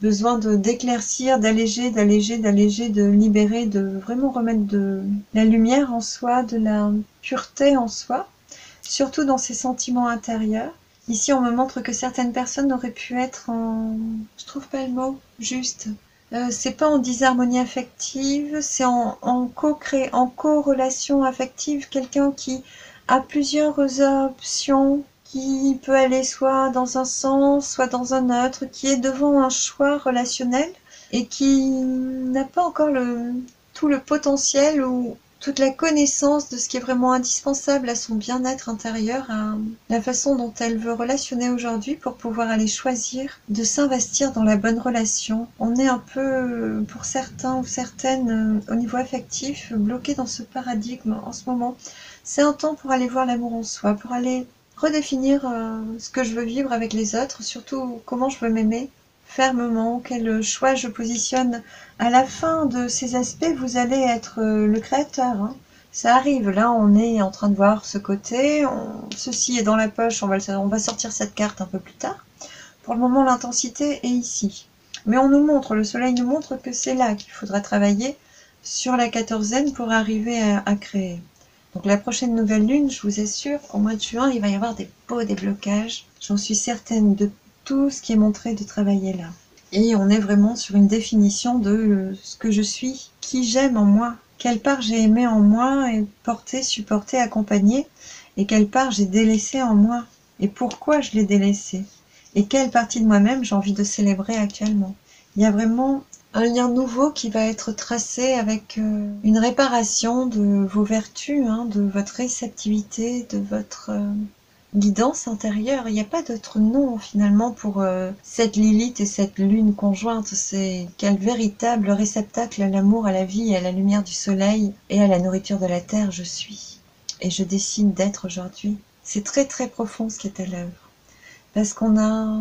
S1: besoin d'éclaircir, d'alléger, de libérer, de vraiment remettre de la lumière en soi, de la pureté en soi, surtout dans ses sentiments intérieurs. Ici, on me montre que certaines personnes auraient pu être en... Je trouve pas le mot juste. C'est pas en disharmonie affective, c'est en co-relation affective, quelqu'un qui a plusieurs options, qui peut aller soit dans un sens, soit dans un autre, qui est devant un choix relationnel et qui n'a pas encore tout le potentiel ou toute la connaissance de ce qui est vraiment indispensable à son bien-être intérieur, à la façon dont elle veut relationner aujourd'hui pour pouvoir aller choisir de s'investir dans la bonne relation. On est un peu, pour certains ou certaines, au niveau affectif, bloqué dans ce paradigme en ce moment. C'est un temps pour aller voir l'amour en soi, pour aller redéfinir ce que je veux vivre avec les autres, surtout comment je veux m'aimer fermement, quel choix je positionne. À la fin de ces aspects, vous allez être le créateur. Ça arrive, là on est en train de voir ce côté, ceci est dans la poche, on va sortir cette carte un peu plus tard. Pour le moment, l'intensité est ici. Mais on nous montre, le soleil nous montre que c'est là qu'il faudra travailler sur la quatorzaine pour arriver à créer. Donc la prochaine nouvelle lune, je vous assure, au mois de juin, il va y avoir des beaux déblocages. J'en suis certaine de tout ce qui est montré de travailler là. Et on est vraiment sur une définition de ce que je suis, qui j'aime en moi, quelle part j'ai aimé en moi et porté, supporté, accompagné, et quelle part j'ai délaissé en moi, et pourquoi je l'ai délaissé, et quelle partie de moi-même j'ai envie de célébrer actuellement. Il y a vraiment un lien nouveau qui va être tracé avec une réparation de vos vertus, de votre réceptivité, de votre guidance intérieure. Il n'y a pas d'autre nom finalement pour cette Lilith et cette lune conjointe. C'est quel véritable réceptacle à l'amour, à la vie et à la lumière du soleil et à la nourriture de la terre je suis. Et je décide d'être aujourd'hui. C'est très très profond ce qui est à l'œuvre. Parce qu'on a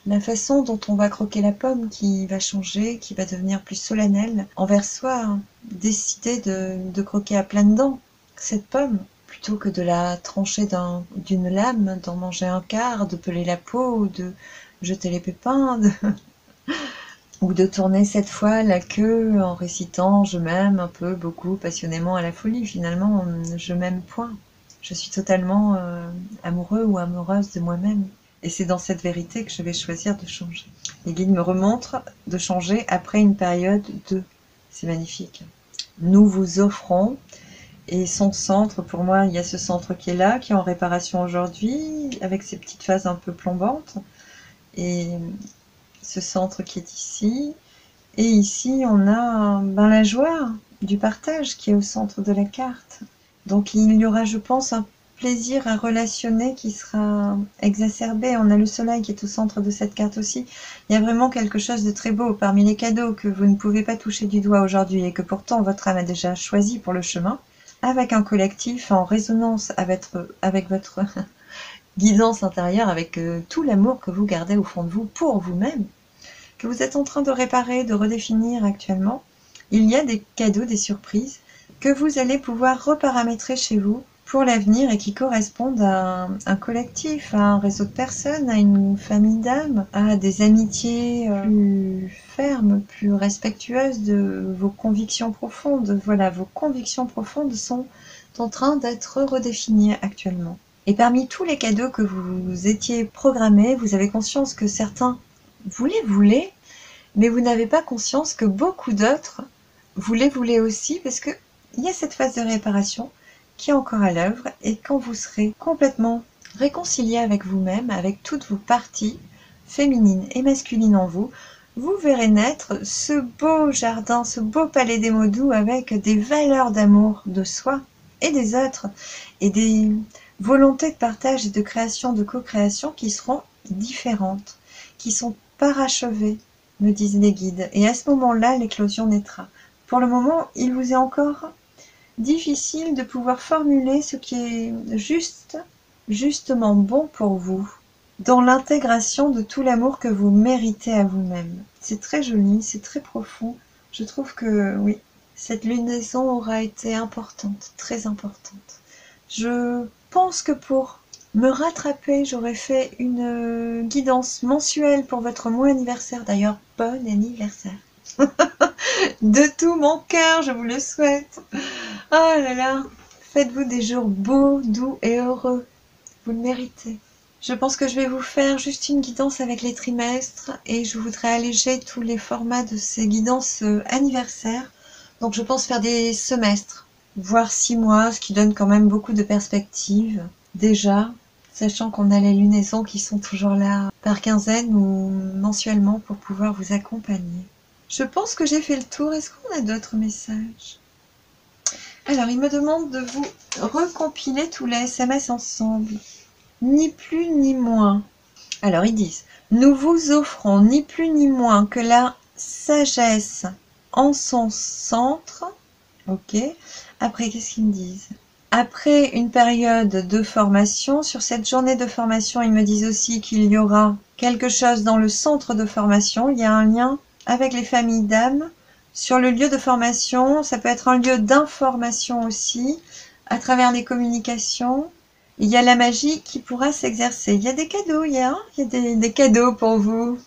S1: la façon dont on va croquer la pomme qui va changer, qui va devenir plus solennelle envers soi. Décider de croquer à pleines dents cette pomme, plutôt que de la trancher d'une lame, d'en manger un quart, de peler la peau, ou de jeter les pépins, ou de tourner cette fois la queue en récitant « je m'aime » un peu, beaucoup, passionnément à la folie. Finalement, je m'aime point. Je suis totalement amoureux ou amoureuse de moi-même. Et c'est dans cette vérité que je vais choisir de changer. Les guides me remontrent de changer après une période de... C'est magnifique. Nous vous offrons, et son centre, pour moi, il y a ce centre qui est là, qui est en réparation aujourd'hui, avec ses petites phases un peu plombantes. Et ce centre qui est ici. Et ici, on a la joie du partage qui est au centre de la carte. Donc il y aura, je pense, un plaisir à relationner qui sera exacerbé. On a le soleil qui est au centre de cette carte aussi. Il y a vraiment quelque chose de très beau parmi les cadeaux que vous ne pouvez pas toucher du doigt aujourd'hui et que pourtant votre âme a déjà choisi pour le chemin, avec un collectif en résonance avec votre guidance intérieure, avec tout l'amour que vous gardez au fond de vous pour vous-même, que vous êtes en train de réparer, de redéfinir actuellement. Il y a des cadeaux, des surprises que vous allez pouvoir reparamétrer chez vous pour l'avenir et qui correspondent à un collectif, à un réseau de personnes, à une famille d'âmes, à des amitiés plus fermes, plus respectueuses de vos convictions profondes. Voilà, vos convictions profondes sont en train d'être redéfinies actuellement. Et parmi tous les cadeaux que vous étiez programmés, vous avez conscience que certains voulaient, mais vous n'avez pas conscience que beaucoup d'autres voulaient aussi, parce que il y a cette phase de réparation qui est encore à l'œuvre, et quand vous serez complètement réconcilié avec vous-même, avec toutes vos parties féminines et masculines en vous, vous verrez naître ce beau jardin, ce beau palais des mots doux avec des valeurs d'amour de soi et des autres, et des volontés de partage et de création, de co-création qui seront différentes, qui sont parachevées, me disent les guides. Et à ce moment-là, l'éclosion naîtra. Pour le moment, il vous est encore difficile de pouvoir formuler ce qui est justement bon pour vous, dans l'intégration de tout l'amour que vous méritez à vous-même. C'est très joli, c'est très profond. Je trouve que oui, cette lunaison aura été importante, très importante. Je pense que pour me rattraper, j'aurais fait une guidance mensuelle pour votre mois anniversaire. D'ailleurs, bon anniversaire. De tout mon cœur, je vous le souhaite. Oh là là, faites-vous des jours beaux, doux et heureux. Vous le méritez. Je pense que je vais vous faire juste une guidance avec les trimestres et je voudrais alléger tous les formats de ces guidances anniversaires. Donc je pense faire des semestres, voire 6 mois, ce qui donne quand même beaucoup de perspectives. Déjà, sachant qu'on a les lunaisons qui sont toujours là par quinzaine ou mensuellement pour pouvoir vous accompagner. Je pense que j'ai fait le tour. Est-ce qu'on a d'autres messages? Alors, il me demande de vous recompiler tous les SMS ensemble. Ni plus ni moins. Alors, ils disent, nous vous offrons ni plus ni moins que la sagesse en son centre. Ok. Après, qu'est-ce qu'ils me disent? Après une période de formation, sur cette journée de formation, ils me disent aussi qu'il y aura quelque chose dans le centre de formation. Il y a un lien avec les familles d'âmes. Sur le lieu de formation, ça peut être un lieu d'information aussi, à travers les communications. Il y a la magie qui pourra s'exercer. Il y a des cadeaux, il y a des cadeaux pour vous.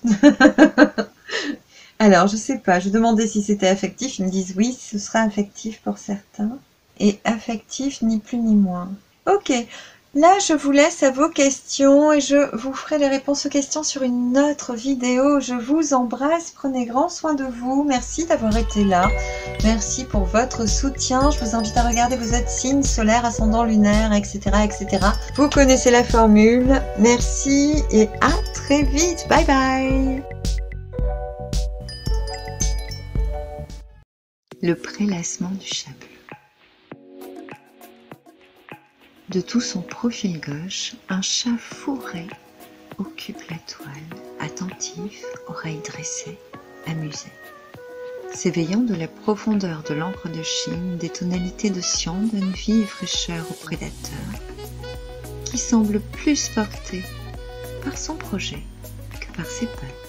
S1: Alors, je sais pas, je demandais si c'était affectif. Ils me disent oui, ce sera affectif pour certains. Et affectif, ni plus ni moins. Ok, là je vous laisse à vos questions et je vous ferai les réponses aux questions sur une autre vidéo. Je vous embrasse, prenez grand soin de vous. Merci d'avoir été là. Merci pour votre soutien. Je vous invite à regarder vos autres signes solaires, ascendant lunaire, etc., etc. Vous connaissez la formule. Merci et à très vite. Bye bye. Le prélassement du chat bleu. De tout son profil gauche, un chat fourré occupe la toile, attentif, oreilles dressées, amusé. S'éveillant de la profondeur de l'encre de Chine, des tonalités de cyan donnent vie et fraîcheur au prédateur, qui semble plus porté par son projet que par ses pattes.